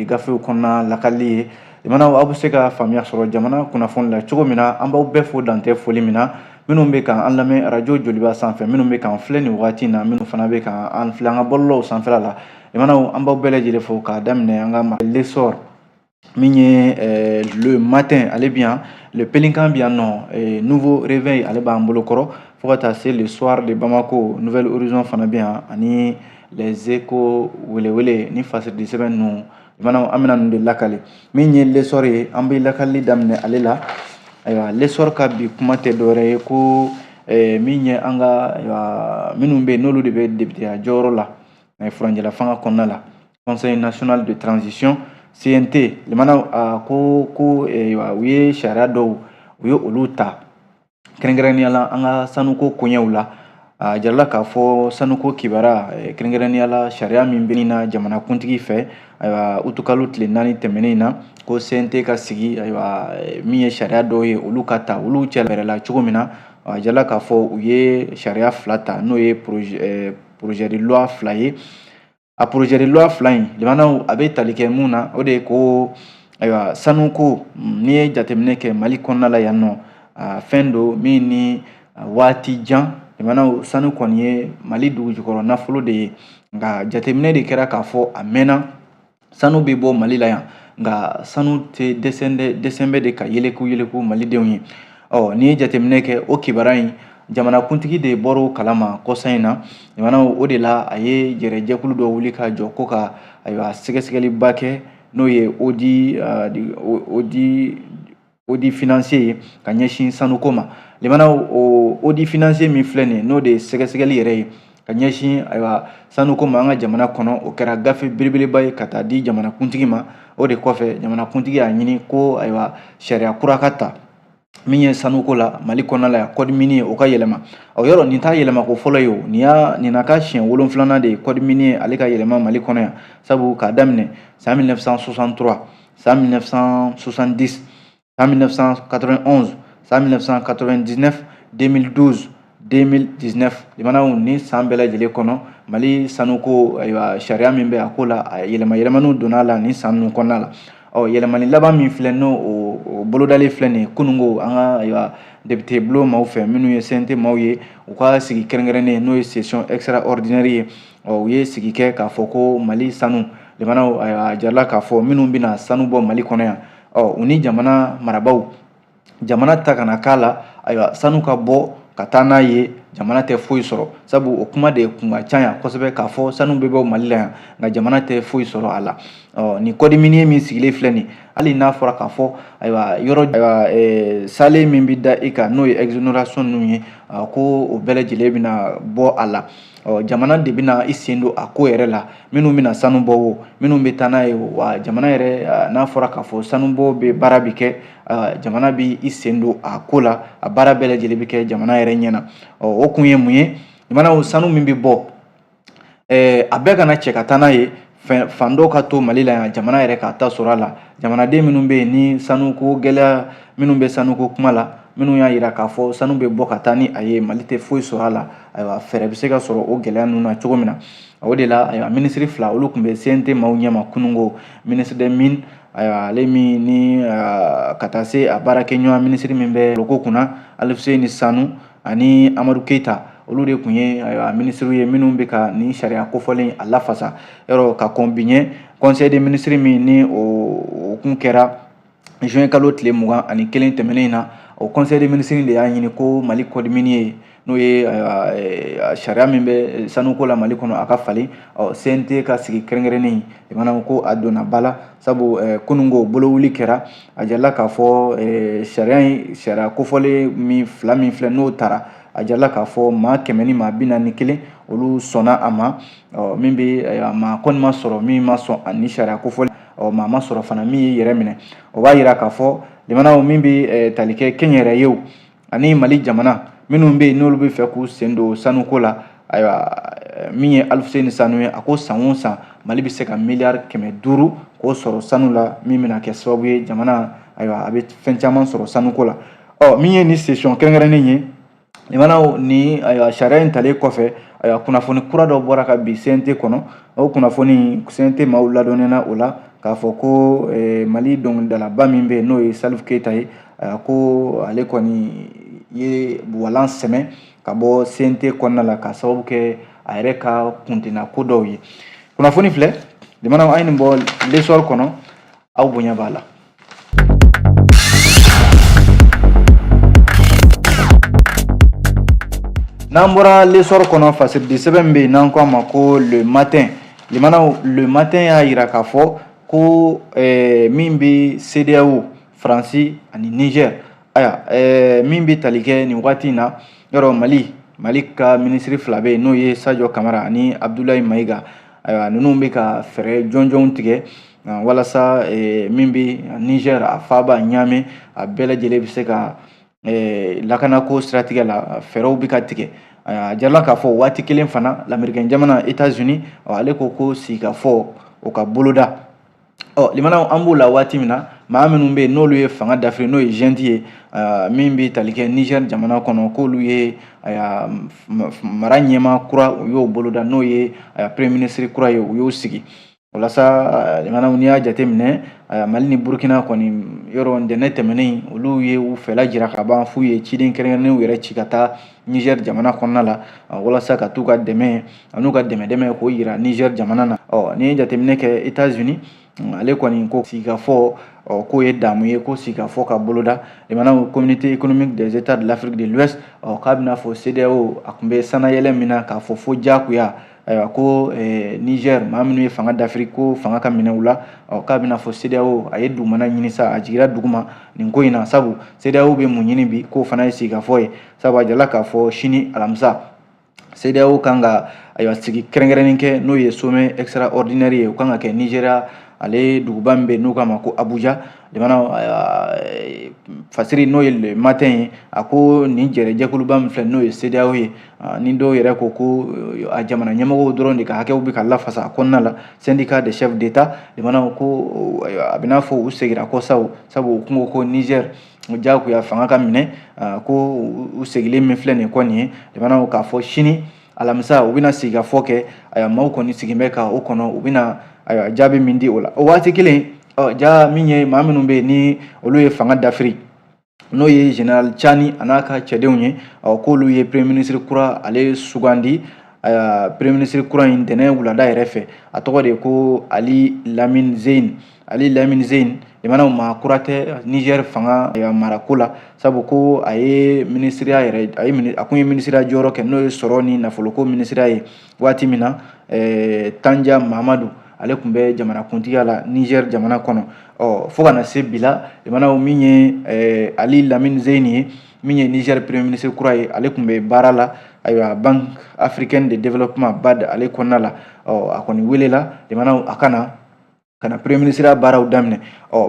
bi gafew kɔnɔna lakali ye jamana aw bɛ se ka faamuya sɔrɔ jamana kunnafoni la cogo min na an b'aw bɛɛ fo dantɛ foli min na minnu bɛ kan an lamɛn arajo joliba sanfɛ minnu bɛ kan filɛ nin wagati na minnu fana bɛ kan an filɛ an ka bɔlɔlɔw sanfɛla la jamanaw an b'aw bɛɛ lajɛlen fo k'a daminɛ an ka l'essor min ye le matin ale bi yan le pelinkan bi yan nɔ nouveau réveil ale b'an bolo kɔrɔ fo ka taa se le soir de Bamako nouvelle horizon fana bi yan ani les échos welewele ni fasiridi sɛbɛn ninnu jamanaw an bɛna ninnu de lakale min ye l'essor ye an bɛ lakali daminɛ ale la ayiwa l'essor ka bi kuma tɛ dɔwɛrɛ ye ko min ye an ka minnu bɛ yen n'olu de bɛ députéya jɔyɔrɔ la furanjɛla fanga kɔnɔna la conseil national de transition CNT limana ko u ye sariya dɔw u ye olu ta kɛrɛnkɛrɛnnenya la an ka sanuko koɲɛw la a jarala k'a fɔ sanuko kibara kɛrɛnkɛrɛnnenya la sariya min bɛ na jamanakuntigi fɛ ayiwa utukalo tile 4 tɛmɛnen na ko CNT ka sigi ayiwa min ye sariya dɔw ye olu ka ta olu cɛ yɛrɛ la cogo min na a jarala k'a fɔ u ye sariya 2 ta n'o ye projet de loi 2 ye a projet de loi 2 in limanaw a bɛ tali kɛ mun na o de ye ko ayiwa sanuko n'i ye jateminɛ kɛ Mali kɔnɔna la yan nɔ fɛn do min ni waati jan limanaw sanu kɔni ye Mali dugujukɔrɔ nafolo de ye nka jateminɛ de kɛra k'a fɔ a mɛnna sanu bɛ bɔ Mali la yan nka sanu tɛ dɛsɛ bɛ de ka yeleku malidenw ye n'i ye jateminɛ kɛ o kibaruya in jamanakuntigi de bɔr'o kalama kɔsa in na jamanaw o de la a ye yɛrɛjɛkulu dɔ wuli ka jɔ ko ka ayiwa sɛgɛsɛgɛliba kɛ n'o ye audit financier ye ka ɲɛsin sanuko ma jamanaw o audit financier min filɛ nin ye n'o de ye sɛgɛsɛgɛli yɛrɛ ye ka ɲɛsin ayiwa sanuko ma an ka jamana kɔnɔ o kɛra gafe belebeleba ye ka taa di jamanakuntigi ma o de kɔfɛ jamanakuntigi y'a ɲini ko ayiwa sariya kura ka ta min ye sanuko la Mali kɔnɔna la code minier o ka yɛlɛma yɔrɔ nin t'a yɛlɛma ko fɔlɔ ye o nin na ka siɲɛ 7nan de ye code minier ale ka yɛlɛma Mali kɔnɔ yan sabu k'a daminɛ san 1963 san 1970 san 1991 san 1999 2012 2019 limanaw ni san bɛɛ lajɛlen kɔnɔ Mali sanuko ayiwa sariya min bɛ a ko la a yɛlɛmayɛlɛmaniw donna la ni san ninnu kɔnɔna la yɛlɛmani laban min filɛ n'o o bolodalen filɛ nin ye kunungo an ka ayiwa député bulon maaw fɛ minnu ye CNT maaw ye u ka sigi kɛrɛnkɛrɛnnen n'o ye session extraordinaire ye u ye sigi kɛ k'a fɔ ko Mali sanu limanaw a jarala k'a fɔ minnu bɛna sanu bɔ Mali kɔnɔ yan u ni jamana marabaw jamana ta kana k'a la ayiwa sanu ka bɔ ka taa n'a ye jamana tɛ foyi sɔrɔ sabu o kuma de kun ka ca yan kosɛbɛ k'a fɔ sanu bɛ bɔ Mali la yan nka jamana tɛ foyi sɔrɔ a la ni code minier min sigilen filɛ nin hali n'a fɔra k'a fɔ ayiwa yɔrɔ sale min bɛ da i kan n'o ye exonération ninnu ye ko o bɛɛ lajɛlen bɛna bɔ a la jamana de bɛna i sen don a ko yɛrɛ la minnu bɛna sanu bɔ o minnu bɛ taa n'a ye wa jamana yɛrɛ n'a fɔra k'a fɔ sanubɔ bɛ baara bɛ kɛ jamana bɛ i sen don a ko la a baara bɛɛ lajɛlen bɛ kɛ jamana yɛrɛ ɲɛna o kun ye mun ye jamana sanu min bɛ bɔ a bɛɛ kana cɛ ka taa n'a ye fan dɔw ka to Mali la yan jamana yɛrɛ ka ta sɔrɔ a la jamanaden minnu bɛ yen ni sanuko gɛlɛya minnu bɛ sanuko kuma la minnu y'a jira k'a fɔ sanu bɛ bɔ ka taa ni a ye Mali tɛ foyi sɔrɔ a la ayiwa fɛɛrɛ bɛ se ka sɔrɔ o gɛlɛya ninnu na cogo min na o de la ayiwa minisiri 2 olu tun bɛ CNT maaw ɲɛma kunungo ministre des mines ayiwa ale min ni ka taa se a baarakɛɲɔgɔn minisiri min bɛ loko kunna Alfuseni Sanu ani Amadu Keyita olu de tun ye ayiwa minisiriw ye minnu bɛ ka nin sariya kofɔlen a lafasa yɔrɔ ka kɔn bi ɲɛ conseil des ministres min ni o kun kɛra juin kalo tile 21 tɛmɛnen na o conseil des ministres de y'a ɲini ko Mali code minier n'o ye sariya min bɛ sanuko la Mali kɔnɔ a ka falen CNT ka sigi kɛrɛnkɛrɛnnen jamana ko a donna ba la sabu kunungo bolowuli kɛra a jarala k'a fɔ sariya kofɔlen min filɛ n'o taara a jarala k'a fɔ maa 100 ni maa 41 olu sɔnna a ma min bɛ maa kɔni ma sɔrɔ min ma sɔn ani sariya kofɔlen maa ma sɔrɔ fana min y'i yɛrɛ minɛ o b'a jira k'a fɔ jamanaw min bɛ tali kɛ kɛnyɛrɛyew ani Mali jamana minnu bɛ yen n'olu bɛ fɛ k'u sen don sanuko la ayiwa min ye Alfuseni Sanu ye a ko san o san Mali bɛ se ka miliyari 500 k'o sɔrɔ sanu la min bɛna kɛ sababu ye jamana ayiwa a bɛ fɛn caman sɔrɔ sanuko la min ye ni session kɛrɛnkɛrɛnnen ye jamanaw ni ayiwa sariya in talen kɔfɛ ayiwa kunnafoni kura dɔ bɔra ka bin CNT kɔnɔ o kunnafoni CNT maaw ladɔnniyara o la k'a fɔ ko Mali dɔnkilidalaba min bɛ yen n'o ye Salif Keita ye ko ale kɔni ye walan sɛmɛ ka bɔ CNT kɔnɔna la ka sababu kɛ a yɛrɛ ka kuntina ko dɔw ye. Kunnafoni filɛ jamana an ye nin bɔ l'histoire kɔnɔ aw bonya b'a la. N'an bɔra l'histoire kɔnɔ fasiridi sɛbɛn bɛ yen n'an ko a ma ko le matin limanaw le matin y'a yira k'a fɔ ko min bɛ CEDEAO Faransi ani Niger min bɛ tali kɛ nin waati in na yɔrɔ Mali ka ministre fila bɛ yen n'o ye Sadio Kamara ani Abdoulaye Maïga ninnu bɛ ka fɛɛrɛ jɔnjɔnw tigɛ walasa min bɛ Niger a faaba Niamey a bɛɛ lajɛlen bɛ se ka lakanako siratigɛ la fɛɛrɛw bɛ ka tigɛ a jarala k'a fɔ waati kelen fana l'Américain jamana États-Unis ale ko sigikafɔ o ka boloda limanaw an b'o la waati min na maa minnu bɛ yen n'olu ye fanga dafiri n'o ye junte ye min bɛ tali kɛ Niger jamana kɔnɔ k'olu ye mara ɲɛmaa kura u y'o boloda n'o ye premier ministre kura ye u y'o sigi walasa limanaw n'i y'a jateminɛ Mali ni Burkina kɔni yɔrɔ ntɛnɛn tɛmɛnen olu ye u fɛla jira ka ban f'u ye ciden kɛrɛnkɛrɛnnenw yɛrɛ ci ka taa Niger jamana kɔnɔna la walasa ka t'u ka dɛmɛ an'u ka dɛmɛ k'o yira Niger jamana na n'i ye jateminɛ kɛ États-Unis ale kɔni ko sigikafɔ k'o ye damu ye ko sigikafɔ ka boloda limanaw communauté économique des états de l'Afrique de l'Ouest k'a bɛna fɔ CEDEAO a tun bɛ sanayɛlɛ min na k'a fɔ fo diyagoya ko Niger maa minnu ye fanga dafiri ko fanga ka minɛ u la k'a bɛna fɔ CEDEAO a ye dugumana ɲini sa a jigira duguma nin ko in na sabu CEDEAO bɛ mun ɲini bi k'o fana ye sigikafɔ ye sabu a jala k'a fɔ sini alamisa CEDEAO kan ka sigi kɛrɛnkɛrɛnnen kɛ n'o ye sommet extraordinaire ye o kan ka kɛ Nigeria ale duguba min bɛ n'o k'a ma ko Abuja limanaw fasiri n'o ye le matin ye a ko nin jɛkuluba min filɛ n'o ye CEDEAO ye ni dɔw yɛrɛ ko a jamana ɲɛmɔgɔw dɔrɔn de ka hakɛw bɛ ka lafasa a kɔnɔna la syndicat des chefs d'état limanaw ko a bɛ n'a fɔ u segira kɔ sabu u kun ko Niger diyagoya fanga ka minɛ ko u segilen min filɛ nin kɔ nin ye limanaw k'a fɔ sini alamisa u bɛna sigikafɔ kɛ maaw kɔni sigin bɛ ka o kɔnɔ u bɛna jaabi min di o la o waati kelen ja min ye maa minnu bɛ yen ni olu ye fanga dafiri n'o ye général Tchani a n'a ka cɛdenw ye k'olu ye premier ministre kura ale sugandi premier ministre kura in ntɛnɛn wulada yɛrɛ fɛ a tɔgɔ de ko Ali Lamine Zein limanaw maa kura tɛ Niger fanga marako la sabu ko a ye ministeriya yɛrɛ a kun ye ministeriya jɔyɔrɔ kɛ n'o ye sɔrɔ ni nafoloko ministeriya ye waati min na Tanja Mahamadu ale tun bɛ jamanakuntigiya la Niger jamana kɔnɔ fo kana se bi la limanaw min ye Ali Lamine Zein ye min ye Niger premier ministre kura ye ale tun bɛ baara la Banque africaine de développement BAD ale kɔnɔna la a kɔni welela limanaw a kana premier ministre baaraw daminɛ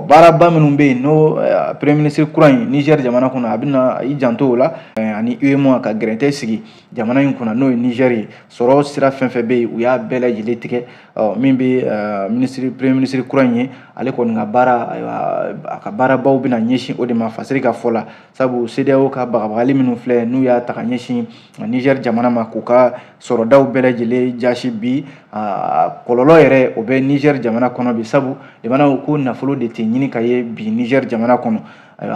baaraba minnu bɛ yen n'o premier ministre kura in Niger jamana kɔnɔ a bɛna i janto o la ani UEMOA ka gɛrɛntɛ sigi jamana in kunna n'o ye Niger ye sɔrɔ sira fɛn fɛn bɛ yen u y'a bɛɛ lajɛlen tigɛ min bɛ premier ministre kura in ye ale kɔni ka baara a ka baarabaw bɛna ɲɛsin o de ma fasiri ka fɔ la sabu CEDEAO ka bagabagali minnu filɛ n'u y'a ta ka ɲɛsin Niger jamana ma k'u ka sɔrɔdaw bɛɛ lajɛlen jasi bi kɔlɔlɔ yɛrɛ o bɛ Niger jamana kɔnɔ bi sabu limanaw ko nafolo de tɛ ɲini ka ye bi Niger jamana kɔnɔ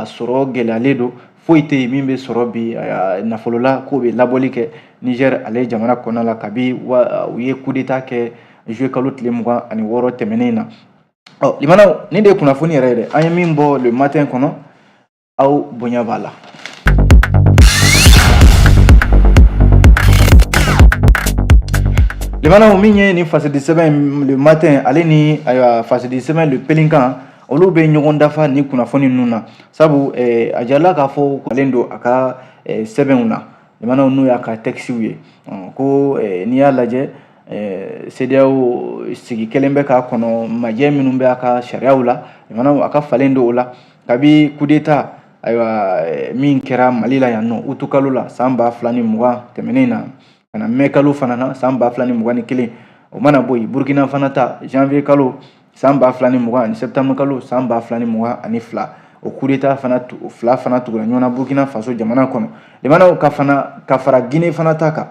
sɔrɔ gɛlɛyalen don foyi tɛ yen min bɛ sɔrɔ bi nafolola k'o bɛ labɔli kɛ Niger ale jamana kɔnɔ la kabi u ye coup d'état kɛ juillet kalo tile 26 tɛmɛnen na limanaw nin de ye kunnafoni yɛrɛ ye dɛ an ye min bɔ le matin kɔnɔ aw bonya b'a la. Limanaw min ye ni fasidi sɛbɛn le matin ale ni fasidi sɛbɛn le pelinkan olu bɛ ɲɔgɔn dafa ni kunnafoni ninnu na sabu a jarala k'a fɔ ale don a ka sɛbɛnw na limanaw n'o y'a ka textes ye ko n'i y'a lajɛ CEDEAO sigi kelen bɛ k'a kɔnɔ majɛ minnu bɛ a ka sariyaw la limanaw a ka falen don o la kabi coup d'état min kɛra Mali la yan nɔ utu kalo la san 2020 tɛmɛnen na kana mai kalo fana na san 2021 o mana bɔ yen Burkina fana ta janvier kalo san 2020 ani septembre kalo san 2022 o coup d'état fana fila fana tugula ɲɔgɔn na Burkina Faso jamana kɔnɔ limanaw ka fara Guinée fana ta kan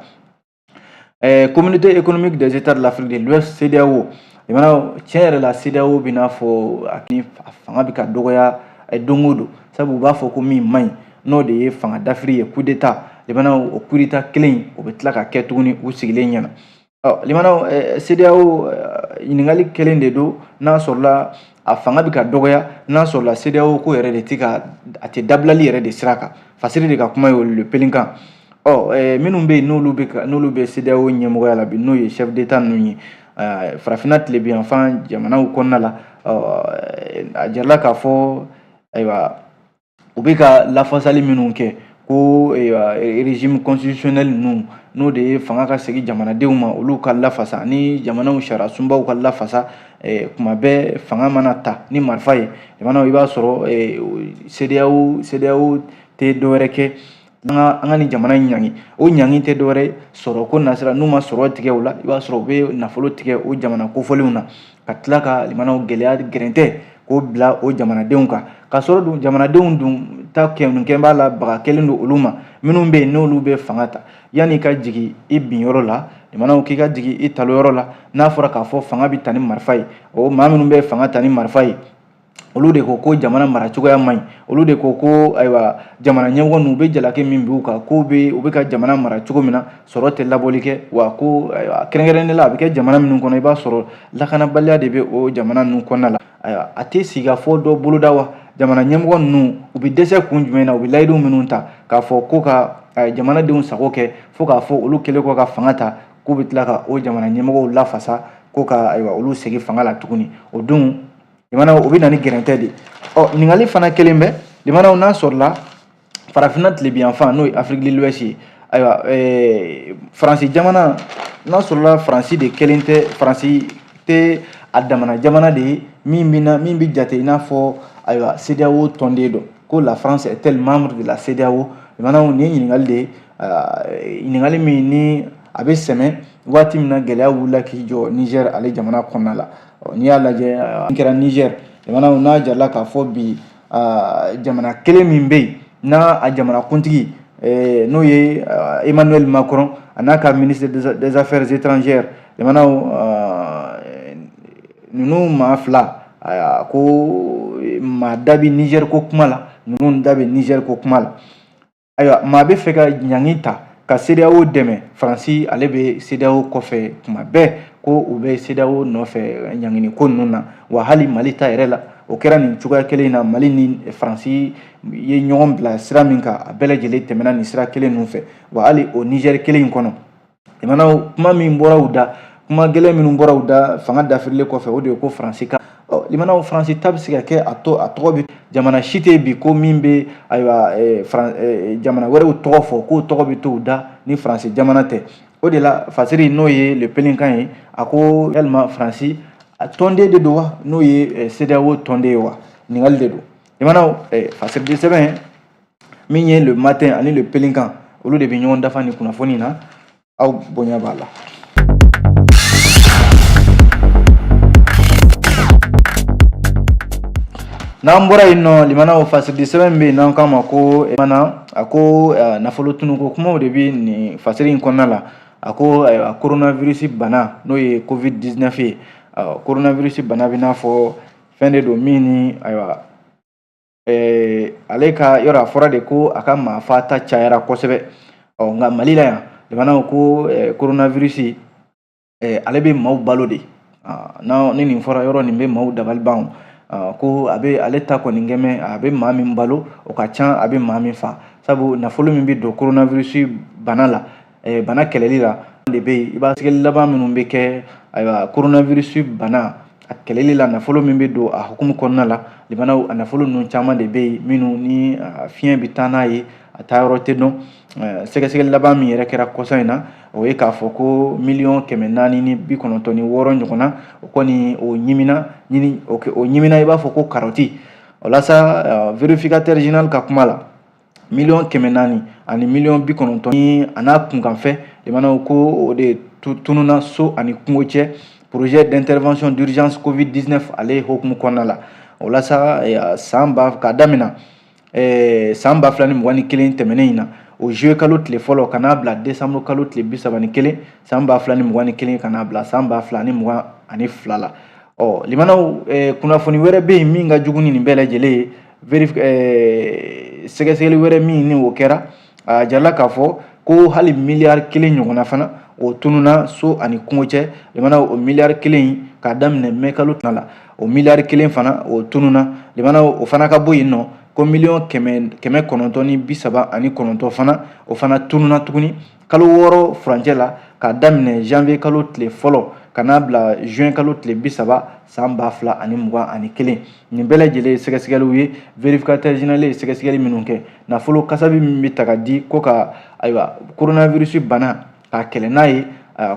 communauté économique des états de l'Afrique de l'Ouest CEDEAO limana tiɲɛ yɛrɛ la CEDEAO bɛ n'a fɔ a fanga bɛ ka dɔgɔya don o don sabu u b'a fɔ ko min man ɲi n'o de ye fanga dafiri ye coup d'état limana o coup d'état kelen o bɛ tila ka kɛ tuguni u sigilen ɲɛna limana CEDEAO ɲininkali kelen de don n'a sɔrɔla a fanga bɛ ka dɔgɔya n'a sɔrɔla CEDEAO ko yɛrɛ de tɛ ka a tɛ dabilali yɛrɛ de sira kan fasiri de ka kuma ye le pelinkan minnu bɛ yen n'olu bɛ CEDEAO ɲɛmɔgɔya la bi n'o ye chef d'état ninnu ye farafinna tilebiyanfan jamanaw kɔnɔna la a jarala k'a fɔ ayiwa u bɛ ka lafasali minnu kɛ ko régime constitutionnel ninnu n'o de ye fanga ka segin jamanadenw ma olu ka lafasa ni jamanaw sariya sunbaw ka lafasa kuma bɛɛ fanga mana ta ni marifa ye jamanaw i b'a sɔrɔ CEDEAO tɛ dɔwɛrɛ kɛ an ka nin jamana ɲangi o ɲangi tɛ dɔwɛrɛ sɔrɔ ko nasira n'u ma sɔrɔ tigɛ o la i b'a sɔrɔ u bɛ nafolo tigɛ o jamana kofɔlenw na ka tila ka limanaw gɛlɛya gɛrɛntɛ k'o bila o jamanadenw kan ka sɔrɔ dun jamanadenw dun ta kɛn b'a la baga kelen don olu ma minnu bɛ yen n'olu bɛ fanga ta yanni ka jigin i bin yɔrɔ la limanaw k'i ka jigin i talo yɔrɔ la n'a fɔra k'a fɔ fanga bɛ ta ni marifa ye o maa minnu bɛ fanga ta ni marifa ye olu de ko jamana mara cogoya man ɲi olu de ko ayiwa jamana ɲɛmɔgɔ ninnu u bɛ jalaki min b'u kan ko u bɛ ka jamana mara cogo min na sɔrɔ tɛ labɔli kɛ wa ko kɛrɛnkɛrɛnnen la a bɛ kɛ jamana minnu kɔnɔ i b'a sɔrɔ lakanabaliya de bɛ o jamana ninnu kɔnɔna la ayiwa a tɛ sigi ka fɔ dɔ boloda wa jamana ɲɛmɔgɔ ninnu u bɛ dɛsɛ kun jumɛn na u bɛ layidu minnu ta k'a fɔ ko ka jamanadenw sago kɛ fo k'a fɔ olu kɛlen kɔ ka fanga ta k'u bɛ tila ka o jamana ɲɛmɔgɔw lafasa ko ka ayiwa olu segin fanga la tuguni o dun limanaw o bɛ na ni gɛrɛntɛ de ɲininkali fana kelen bɛ limanaw n'a sɔrɔla farafinna tilebiyanfan n'o ye Afrique de l'Ouest ye ayiwa Faransi jamana n'a sɔrɔla Faransi de kelen tɛ Faransi tɛ a damana jamana de ye min bɛ jate i n'a fɔ ayiwa CEDEAO tɔnden don ko la France est-elle membre de la CEDEAO limanaw nin ye ɲininkali de ye ɲininkali min ni a bɛ sɛmɛ waati min na gɛlɛya wulila k'i jɔ Niger ale jamana kɔnɔna la n'i y'a lajɛ n kɛra Niger jamanaw n'a jarala k'a fɔ bi jamana kelen min bɛ yen n'a a jamana kuntigi n'o ye Emmanuel Macron a n'a ka ministre des affaires étrangères jamanaw ninnu maa fila ko maa da bɛ Niger ko kuma la ninnu da bɛ Niger ko kuma la ayiwa maa bɛ fɛ ka ɲangi ta ka CEDEAO dɛmɛ Faransi ale bɛ CEDEAO kɔfɛ tuma bɛɛ ko u bɛ CEDEAO nɔfɛ ɲangini ko ninnu na wa hali Mali ta yɛrɛ la o kɛra nin cogoya kelen in na Mali ni Faransi ye ɲɔgɔn bila sira min kan a bɛɛ lajɛlen tɛmɛna nin sira kelen ninnu fɛ wa hali o Niger kelen in kɔnɔ limanaw kuma min bɔra u da kuma gɛlɛn minnu bɔra u da fanga dafirilen kɔfɛ o de ye ko Faransi ka limanaw Faransi ta bɛ se ka kɛ a tɔgɔ bɛ jamana si tɛ bi ko min bɛ ayiwa jamana wɛrɛw tɔgɔ fɔ k'o tɔgɔ bɛ to u da ni Faransi jamana tɛ o de la fasiri n'o ye le pelinkan ye a ko yalima Faransi tɔnden de don wa n'o ye CEDEAO tɔnden ye wa ɲininkali de don limanaw fasiri de sɛbɛn min ye le matin ani le pelinkan olu de bɛ ɲɔgɔn dafa ni kunnafoni na aw bonya b'a la. n'an bɔra yen nɔ limanaw fasiri sɛbɛn bɛ yen n'an k'a ma ko a ko nafolo tunuko kumaw de bɛ nin fasiri in kɔnɔna la a ko coronavirus bana n'o ye COVID-19 ye coronavirus bana bɛ n'a fɔ fɛn de don min ni ayiwa ale ka yɔrɔ a fɔra de ko a ka maafata cayara kosɛbɛ nka Mali la yan limanaw ko coronavirus ale bɛ maaw balo de ni nin fɔra yɔrɔ nin bɛ maaw dabali ban ko ale ta kɔni kɛmɛ a bɛ maa min balo o ka ca a bɛ maa min fa sabu nafolo min bɛ don coronavirus bana la bana kɛlɛli la de bɛ yen i b'a sɛgɛli laban minnu bɛ kɛ ayiwa coronavirus bana a kɛlɛli la nafolo min bɛ don a hukumu kɔnɔna la limanaw a nafolo ninnu caman de bɛ yen minnu ni fiɲɛ bɛ taa n'a ye a taa yɔrɔ tɛ dɔn sɛgɛsɛgɛli laban min yɛrɛ kɛra kɔsɔn in na o ye k'a fɔ ko 496,000 ɲɔgɔnna o kɔni o ɲimina i b'a fɔ ko karɔti o la sa vérificateur général ka kuma la 400,000 ani 90,000 ni a n'a kunkanfɛ limanaw ko o de tununa so ani kungo cɛ projet d'intervention d'urgence COVID-19 ale hukumu kɔnɔna la o la sa san ba ka damina san 2021 tɛmɛnen in na o juillet kalo tile fɔlɔ ka n'a bila décembre kalo tile 31 san 2021 ka n'a bila san 2022 la limanaw kunnafoni wɛrɛ bɛ yen min ka jugu ni nin bɛɛ lajɛlen ye sɛgɛsɛgɛli wɛrɛ min ni o kɛra a jarala k'a fɔ ko hali miliyari 1 ɲɔgɔnna fana o tununa so ani kungo cɛ limanaw o miliyari 1 k'a daminɛ mai kalo tana la o miliyari 1 fana o tununa limanaw o fana ka bɔ yen nɔ ko miliyɔn 939 fana o fana tununa tuguni kalo 6 furancɛ la k'a daminɛ janvier kalo tile fɔlɔ ka n'a bila juin kalo tile 30 san 2021 nin bɛɛ lajɛlen sɛgɛsɛgɛliw ye vérificateur général ye sɛgɛsɛgɛli minnu kɛ nafolo kasabi min bɛ ta ka di ko ka ayiwa coronavirus bana k'a kɛlɛ n'a ye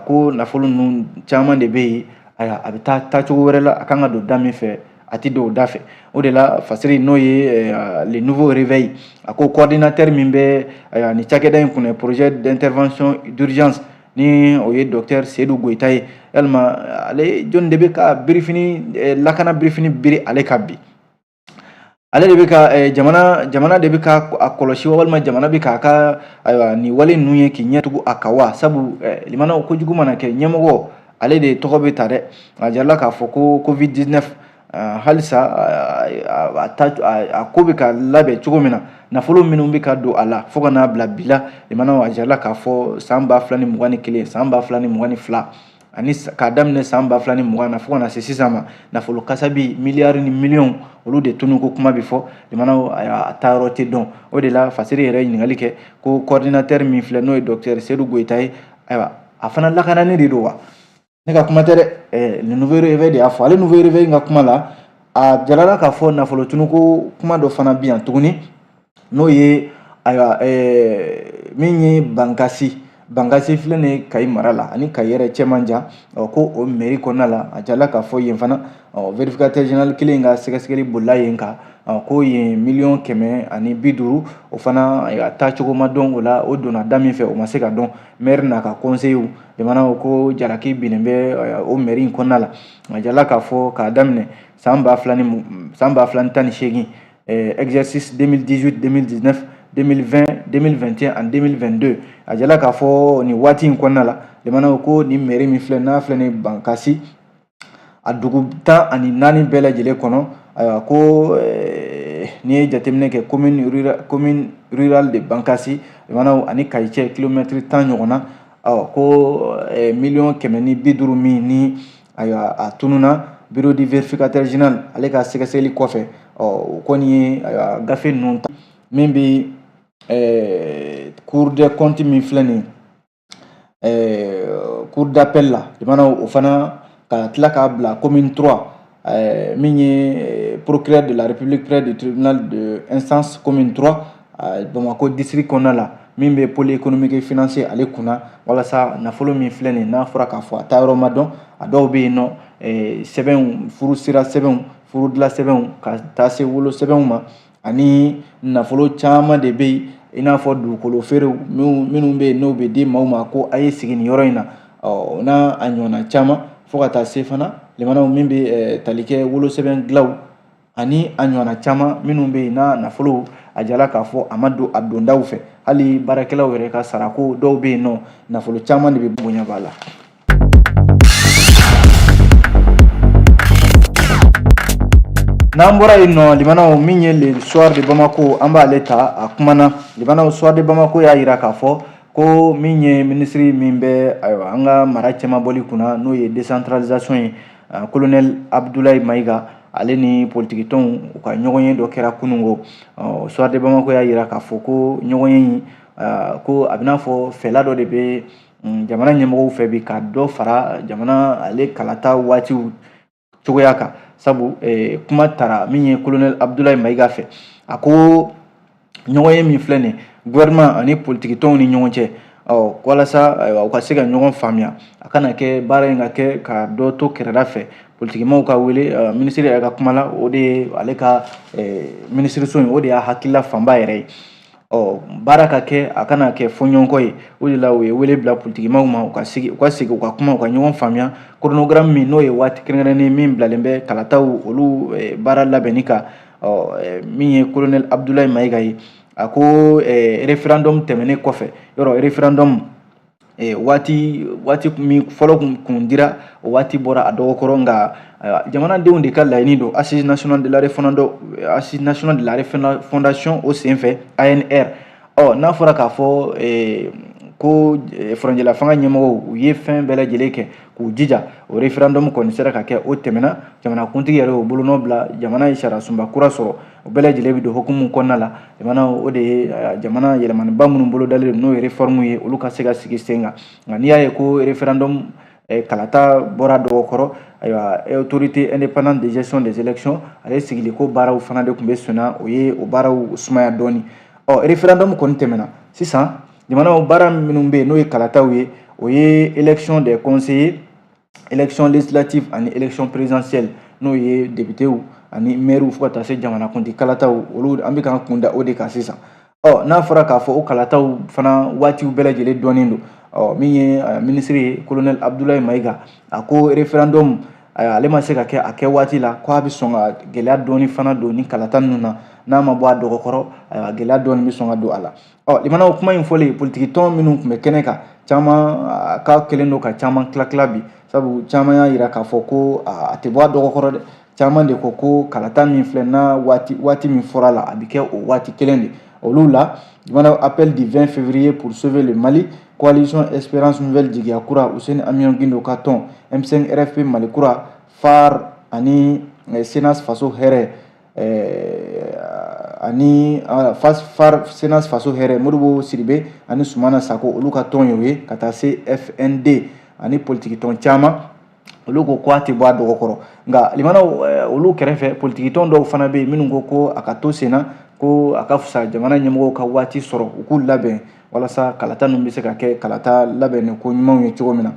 ko nafolo ninnu caman de bɛ yen a bɛ taa cogo wɛrɛ la a kan ka don da min fɛ a tɛ don o da fɛ o de la fasiri n'o ye le nouveau réveil a ko coordinateur min bɛ ni cakɛda in kunna projet d'intervention d'urgence ni o ye docteur Seydou Goyita ye yalima ale jɔn de bɛ ka birifini lakana birifini biri ale ka bi ale de bɛ ka jamana de bɛ ka a kɔlɔsi walima jamana bɛ k'a ka ayiwa nin wale ninnu ye k'i ɲɛtugu a kan wa sabu limanaw kojugu mana kɛ ɲɛmɔgɔ ale de tɔgɔ bɛ ta dɛ a jarala k'a fɔ ko covid 19 halisa a ko bɛ ka labɛn cogo min na nafolo minnu bɛ ka don a la fo ka n'a bila bi la limanaw a jarala k'a fɔ san 2021 san 2022 ani k'a daminɛ san 2020 na fo ka na se sisan ma nafolo kasabi miliyari ni miliyɔn olu de tunu ko kuma bɛ fɔ limanaw a taa yɔrɔ tɛ dɔn o de la fasiri yɛrɛ ɲininkali kɛ ko coordinateur min filɛ n'o ye docteur Seydou Goyita ye ayiwa a fana lakanani de don wa ne ka kuma tɛ dɛ le nouveau réveil de y'a fɔ ale nouveau réveil ka kuma la a jarala k'a fɔ nafolo tunuko kuma dɔ fana bi yan tuguni n'o ye ayiwa min ye Bankasi filɛ nin ye Kayi mara la ani Kayi yɛrɛ cɛman jan ko o mairie kɔnɔna la a jarala k'a fɔ yen fana vérificateur général kelen ka sɛgɛsɛgɛli bolila yen kan ko yen miliyɔn 150 o fana a taacogo ma dɔn o la o donna da min fɛ o ma se ka dɔn maire n'a ka conseiller jamanaw ko Jalaki binnen bɛ o mairie in kɔnɔna la a jarala k'a fɔ k'a daminɛ san 2018 exercice 2018-2019 2020 2021 and 2022 a jarala k'a fɔ nin waati in kɔnɔna la limanaw ko nin mairie min filɛ n'a filɛ nin Bankasi a dugu 14 bɛɛ lajɛlen kɔnɔ ayiwa ko n'i ye jateminɛ kɛ commune rurale de Bankasi limanaw ani Kayi cɛ kilomètre 10 ɲɔgɔnna ko miliyɔn 150 min ni ayiwa a tununa bureau du vérificateur général ale ka sɛgɛsɛgɛli kɔfɛ o kɔni ye ayiwa gafe ninnu ta min bɛ cour des comptes min filɛ nin cour d'appel la limanaw o fana ka tila k'a bila commune 3 min ye procureur de la République près du tribunal de instance commune 3 Bamako district kɔnɔna la min bɛ pôle économique et financier ale kunna walasa nafolo min filɛ nin n'a fɔra k'a fɔ a taa yɔrɔ ma dɔn a dɔw bɛ yen nɔ sɛbɛnw furu sira sɛbɛnw furudila sɛbɛnw ka taa se wolo sɛbɛnw ma ani nafolo caman de bɛ yen i n'a fɔ dugukolo feerew minnu bɛ yen n'o bɛ di maaw ma ko a ye sigi nin yɔrɔ in na n'a a ɲɔgɔnna caman fo ka taa se fana limanaw min bɛ tali kɛ wolo sɛbɛn dilaw ani a ɲɔgɔnna caman minnu bɛ yen n'a nafolo a jarala k'a fɔ a ma don a dondaw fɛ hali baarakɛlaw yɛrɛ ka sarako dɔw bɛ yen nɔ nafolo caman de bɛ bonya b'a la. N'an bɔra yen nɔ limanaw min ye le soir de Bamako an b'ale ta a kumana limanaw soir de Bamako y'a jira k'a fɔ ko min ye minisiri min bɛ ayiwa an ka mara cɛman bɔli kunna n'o ye décentralisation ye colonel Abdoulaye Mayiga ale ni politique tɔnw u ka ɲɔgɔnye dɔ kɛra kunungo soir de Bamako y'a jira k'a fɔ ko ɲɔgɔnye in ko a bɛ n'a fɔ fɛla dɔ de bɛ jamana ɲɛmɔgɔw fɛ bi ka dɔ fara jamana ale kalata waatiw cogoya kan sabu kuma taara min ye colonel Abdoulaye Mayiga fɛ a ko ɲɔgɔnye min filɛ nin gouvernement ani politique tɔnw ni ɲɔgɔn cɛ walasa u ka se ka ɲɔgɔn faamuya a kana kɛ baara in ka kɛ ka dɔ to kɛrɛda fɛ politique maaw ka wele ministre yɛrɛ ka kuma la o de ye ale ka ministre so in o de y'a hakilila fanba yɛrɛ ye baara ka kɛ a kana kɛ fɔɲɔgɔnkɔ ye o de la u ye wele bila politique maaw ma u ka segin u ka kuma u ka ɲɔgɔn faamuya chronogramme min n'o ye waati kɛrɛnkɛrɛnnen min bilalen bɛ kalataw olu baara labɛnni kan min ye colonel Abdoulaye Mayiga ye a ko référendum tɛmɛnen kɔfɛ yɔrɔ référendum waati min fɔlɔ kun dira o waati bɔra a dɔgɔkɔrɔ nka jamanadenw de ka laɲini don assise nationale de la refondation o senfɛ ANR n'a fɔra k'a fɔ ko furancɛla fanga ɲɛmɔgɔw u ye fɛn bɛɛ lajɛlen kɛ k'u jija o référendum kɔni sera ka kɛ o tɛmɛna jamanakuntigi yɛrɛ y'o bolonɔ bila jamana ye sariya sunba kura sɔrɔ o bɛɛ lajɛlen bɛ don hukumu kɔnɔna la o de ye jamana yɛlɛmaniba minnu bolo dalen n'o ye réforme ye olu ka se ka sigi sen kan nka n'i y'a ye ko référendum kalata bɔra dɔgɔkɔrɔ ayiwa autorité indépendante de gestion des élections ale sigiliko baaraw fana de tun bɛ sonna o ye o baaraw sumaya dɔɔni référendum kɔni tɛmɛna sisan jamanaw baara minnu bɛ yen n'o ye kalataw ye o ye élection des conseillers élection législative ani élection présidentielle n'o ye députéw ani maires fo ka taa se jamanakuntigi kalataw olu an bɛ k'an kun da o de kan sisan n'a fɔra k'a fɔ o kalataw fana waatiw bɛɛ lajɛlen dɔnnen don min ye ministre ye colonel Abdoulaye Maïga a ko référendum ale ma se ka kɛ a kɛ waati la ko a bɛ sɔn ka gɛlɛya dɔɔni fana don ni kalata ninnu na n'a ma bɔ a dɔgɔkɔrɔ gɛlɛya dɔɔni bɛ sɔn ka don a la limanaw kuma in fɔlen politique tɔn minnu tun bɛ kɛnɛ kan caman ka kɛlen don ka caman tila bi sabu caman y'a jira k'a fɔ ko a tɛ bɔ a dɔgɔkɔrɔ dɛ caman de ko kalata min filɛ n'a waati min fɔra la a bɛ kɛ o waati kelen de olu la jamana appel du 20 février pour sauver le Mali coalition espérance nouvelle jigiya kura Hussein Amion Gindo ka tɔn M5 RFP Mali kura FAR ani Senas Faso hɛrɛ ani FAR Senas Faso hɛrɛ Modibo Sidibe ani Sumana Sako olu ka tɔn ye o ye ka taa se FND ani politique tɔn caman olu ko a tɛ bɔ a dɔgɔkɔrɔ nka limanaw olu kɛrɛfɛ politique tɔn dɔw fana bɛ yen minnu ko a ka to sen na ko a ka fisa jamana ɲɛmɔgɔw ka waati sɔrɔ u k'u labɛn walasa kalata ninnu bɛ se ka kɛ kalata labɛnnen ko ɲumanw ye cogo min na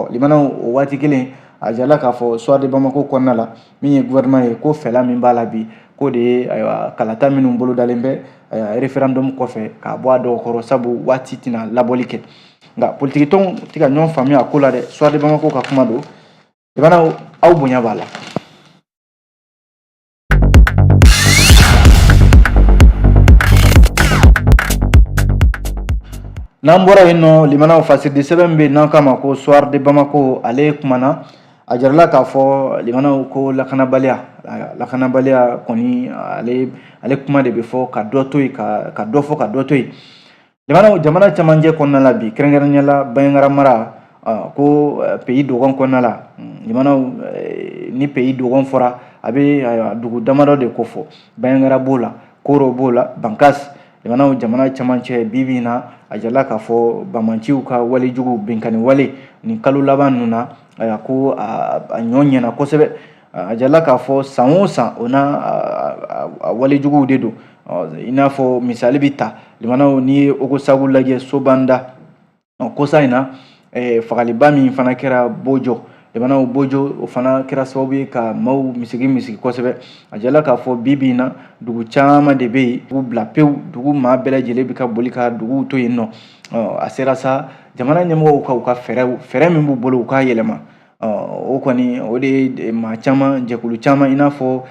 limanaw o waati kelen a jala k'a fɔ soir de Bamako kɔnɔna la min ye gouvernement ye ko fɛla min b'a la bi ko de ye kalata minnu bolo dalen bɛ référendum kɔfɛ k'a bɔ a dɔgɔkɔrɔ sabu waati tɛna labɔli kɛ nka politique tɔnw tɛ ka ɲɔgɔn faamuya a ko la dɛ soir de Bamako ka kuma don limanaw aw bonya b'a la. n'an bɔra yen nɔ limanaw fasiridi sɛbɛn bɛ n'an k'a ma ko soir de Bamako ale kumana a jarala k'a fɔ limanaw ko lakanabaliya kɔni ale kuma de bɛ fɔ ka dɔ to yen ka dɔ fɔ ka dɔ to yen limanaw jamana cɛmancɛ kɔnɔna la bi kɛrɛnkɛrɛnnenya la Baɲaŋara mara ko pays dɔgɔn kɔnɔna la limanaw ni pays dɔgɔn fɔra a bɛ dugu damadɔ de ko fɔ Baɲaŋara b'o la Koro b'o la Bankas limanaw jamana cɛmancɛ bi in na a jala k'a fɔ bamanciw ka walejugu binkani wale ni kalo laban ninnu na ko a ɲɔ ɲɛna kosɛbɛ a jala k'a fɔ san o san o n'a walejuguw de don i n'a fɔ misali bɛ ta limanaw n'i ye Ogosagu lajɛ Sobanda kosa in na fagaliba min fana kɛra Bojo limanaw Bojo o fana kɛra sababu ye ka maaw misigi kosɛbɛ a jala k'a fɔ bi in na dugu caman de bɛ yen dugu bila pewu dugu maa bɛɛ lajɛlen bɛ ka boli ka duguw to yen nɔ a sera sa jamana ɲɛmɔgɔw ka fɛɛrɛ min b'u bolo u k'a yɛlɛma o kɔni o de ye maa caman jɛkulu caman i n'a fɔ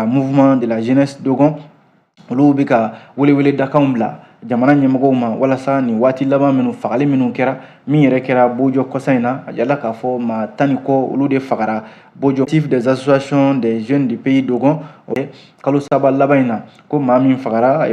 mouvement de la jeunesse Dogon olu bɛ ka welewele dakanw bila jamana ɲɛmɔgɔw ma walasa nin waati laban minnu fagali minnu kɛra min yɛrɛ kɛra Bojo kɔsa in na a jala k'a fɔ maa 10 ni kɔ olu de fagara Bojo des associations des jeunes du pays Dogon kalo saba laban in na ko maa min fagara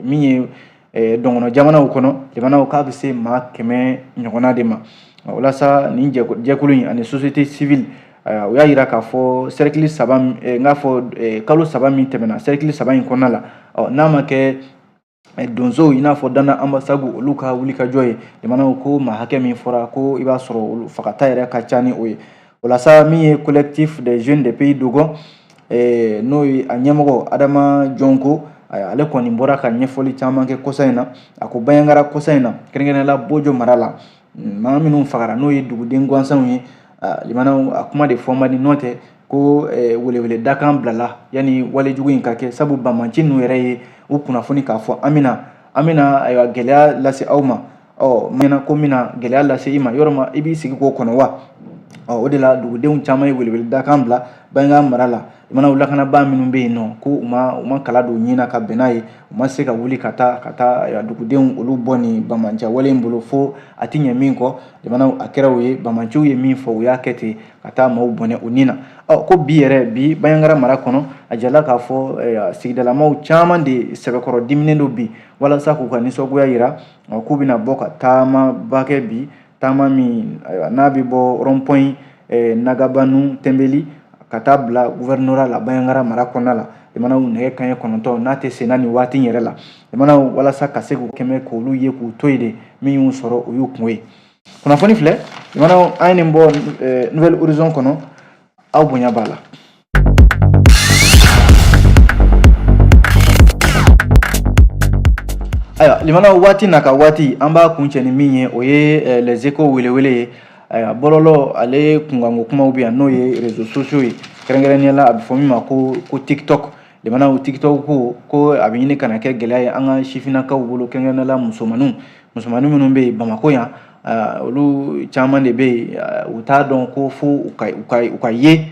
min ye dɔngɔnɔ jamanaw kɔnɔ jamanaw k'a bɛ se maa 100 ɲɔgɔnna de ma walasa nin jɛkulu in ani société civile u y'a jira k'a fɔ cercle 3 n k'a fɔ kalo 3 min tɛmɛna cercle 3 in kɔnɔna la n'a ma kɛ donsow i n'a fɔ Dana Ambasagu olu ka wulikajɔ ye jamanaw ko maa hakɛ min fɔra ko i b'a sɔrɔ olu fagata yɛrɛ ka ca ni o ye walasa min ye collectif des jeunes des pays Dogon n'o ye a ɲɛmɔgɔ Adama Jonko ale kɔni bɔra ka ɲɛfɔli caman kɛ kosa in na a ko Baɲaŋara kosa in na kɛrɛnkɛrɛnnenya la Bojo mara la maa minnu fagara n'o ye duguden gansanw ye limanaw a kuma de fɔ man di n'o tɛ ko welewele dakan bilala yanni walejugu in ka kɛ sabu bamanci ninnu yɛrɛ ye u kunnafoni k'a fɔ an bɛna gɛlɛya lase aw ma ɲɛna ko mina gɛlɛya lase i ma yɔrɔ ma i b'i sigi k'o kɔnɔ wa o de la dugudenw caman ye weleweleda kan bila Baɲanga mara la i mana lakanabaa minnu bɛ yen nɔ ko u ma kala don ɲin na ka bɛn n'a ye u ma se ka wuli ka taa dugudenw olu bɔ nin bamanciya wale in bolo fo a ti ɲɛ min kɔ jamana a kɛra u ye bamanciw ye min fɔ u y'a kɛ ten ka taa maaw bɔnɛ o nin na ko bi Baɲaŋara mara kɔnɔ a jala k'a fɔ sigidalamaw caman de sɛbɛkɔrɔ diminen don bi walasa k'u ka nisɔngoya yira k'u bɛna bɔ ka taamaba kɛ bi taama min n'a bɛ bɔ rond-point Nagabanu Tɛnbeli ka taa bila gouvernorat la Baɲaŋara mara kɔnɔna la jamanaw nɛgɛ kanɲɛ 9 n'a tɛ senna nin waati in yɛrɛ la jamanaw walasa ka se k'u kɛmɛ k'olu ye k'u to yen de min y'u sɔrɔ o y'u kun ye kunnafoni filɛ jamanaw an ye nin bɔ Nouvelle Horizon kɔnɔ aw bonya b'a la. Ayiwa limanaw waati n'a ka waati an b'a kuncɛ ni min ye o ye les échos welewele ye bɔlɔlɔ ale kunkanko kumaw bɛ yan n'o ye réseaux sociaux ye kɛrɛnkɛrɛnnenya la a bɛ fɔ min ma ko TikTok limanaw TikTok ko a bɛ ɲini kana kɛ gɛlɛya ye an ka sifinnakaw bolo kɛrɛnkɛrɛnnenya la musomaninw minnu bɛ yen Bamako yan olu caman de bɛ yen u t'a dɔn ko fo u ka ye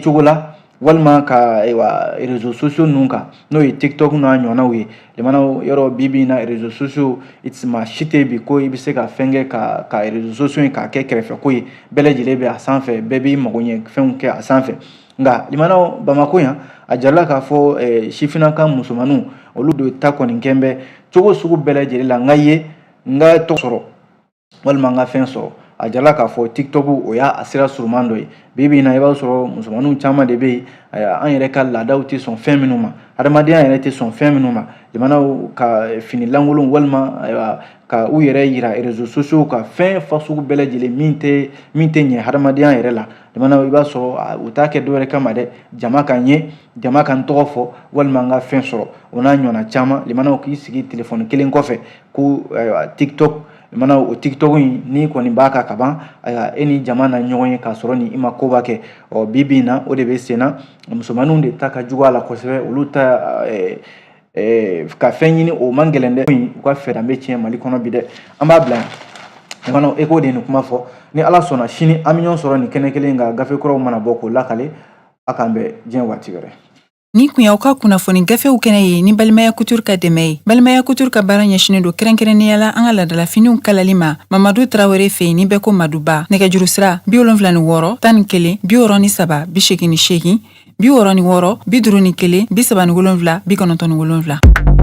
cogo la walima ka réseaux sociaux ninnu kan n'o ye TikTok n'a ɲɔgɔnnaw ye limanaw yɔrɔ bi na réseaux sociaux maa si tɛ bi ko i bɛ se ka fɛn kɛ ka réseaux sociaux in k'a kɛ kɛrɛfɛko ye bɛɛ lajɛlen bɛ a sanfɛ bɛɛ b'i mago ɲɛ fɛnw kɛ a sanfɛ nka limanaw Bamako yan a jarala k'a fɔ sifinnaka musomaninw olu de ta kɔni kɛn bɛ cogo sugu bɛɛ lajɛlen la n ka ye n ka tɔgɔ sɔrɔ walima n ka fɛn sɔrɔ a jarala k'a fɔ TikTok o y'a sira suruman dɔ ye bi na i b'a sɔrɔ musomaninw caman de bɛ yen an yɛrɛ ka laadaw tɛ sɔn fɛn minnu ma adamadenya yɛrɛ tɛ sɔn fɛn minnu ma jamanaw ka fini lankolon walima ka u yɛrɛ yira réseaux sociaux ka fɛn fasugu bɛɛ lajɛlen min tɛ ɲɛ adamadenya yɛrɛ la jamanaw i b'a sɔrɔ u t'a kɛ dɔwɛrɛ kama dɛ jama ka ɲɛ jama ka n tɔgɔ fɔ walima n ka fɛn sɔrɔ o n'a ɲɔgɔnna caman jamanaw k'i sigi telefɔni kelen kɔfɛ ko TikTok mana o TikTok in ni kɔni b'a kan ka ban e ni jama na ɲɔgɔn ye k'a sɔrɔ ni i ma koba kɛ bi na o de bɛ senna musomaninw de ta ka jugu a la kosɛbɛ olu ta ka fɛn ɲini o man gɛlɛn dɛ u ka fɛɛrɛ bɛ tiɲɛ Mali kɔnɔ bi dɛ an b'a bila yan jamanaw Echo de ye nin kuma fɔ ni Ala sɔnna sini an bɛ ɲɔgɔn sɔrɔ nin kɛnɛ kelen kan gafe kuraw mana bɔ k'o lakale a k'an bɛn diɲɛ waati wɛrɛ. Ni kun y'aw ka kunnafoni gafew kɛnɛ ye ni Balimaya Couture ka dɛmɛ ye Balimaya Couture ka baara ɲɛsinen don kɛrɛnkɛrɛnnenya la an ka ladalafiniw kalali ma Mamadu Traoré fɛ yen ni bɛɛ ko Maduba nɛgɛjuru sira 76 11 63 88 66 66 51 37 97